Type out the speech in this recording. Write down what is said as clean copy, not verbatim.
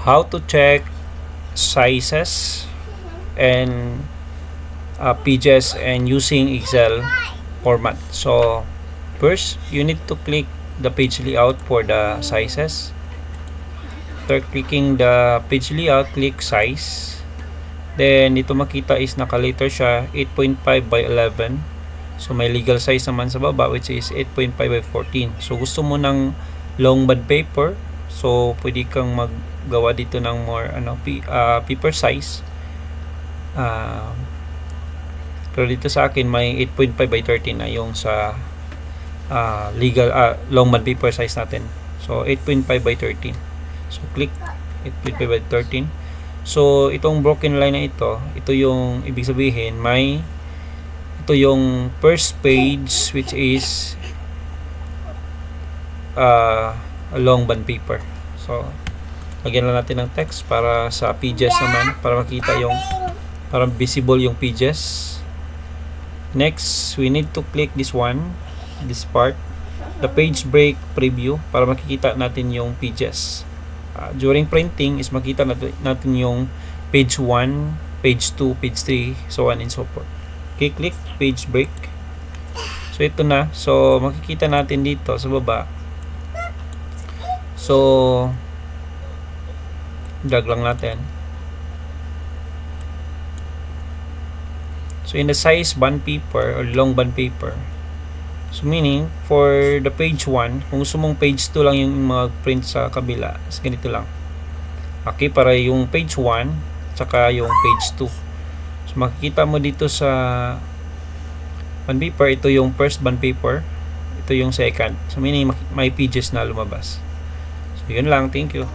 how to check sizes and pages and using Excel format. So first, you need to click the page layout for the sizes. After clicking the page layout, click size. Then dito makita is naka-letter siya 8.5 by 11. So may legal size naman sa baba which is 8.5 by 14. So gusto mo ng long bond paper, so pwede kang maggawa dito ng more paper size. Pero dito sa akin may 8.5 by 13 na yung sa legal long bond paper size natin. So 8.5 by 13. So click 8.5 by 13. So itong broken line na ito yung ibig sabihin ito yung first page which is a long bond paper. So lagyan lang natin ng text para sa pages naman, para makita yung, para visible yung pages. Next, we need to click this part, the page break preview, para makikita natin yung pages. During printing is makita natin yung page 1, page 2, page 3, so on and so forth. Okay, click page break. So ito na. So makikita natin dito sa baba. So drag lang natin. So in the size bond paper or long bond paper, so meaning for the page 1, kung gusto mong page 2 lang yung mag-print sa kabila, is ganito lang. Okay, para yung page 1 tsaka yung page 2. So makikita mo dito sa bond paper, ito yung first bond paper, ito yung second. So meaning may pages na lumabas. So yun lang, thank you.